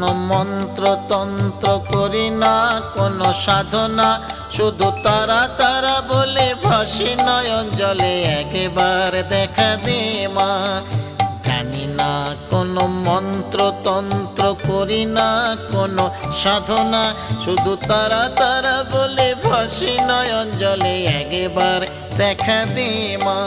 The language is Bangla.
কোনো মন্ত্র তন্ত্র করি না, কোনো সাধনা, শুধু তারা তারা বলে ভাসি নয়ন জলে, একবার দেখা দে মা। জানি না কোনো মন্ত্র তন্ত্র করি না, কোনো সাধনা, শুধু তারা তারা বলে ভাসি নয়ন জলে, একবার দেখা দে মা।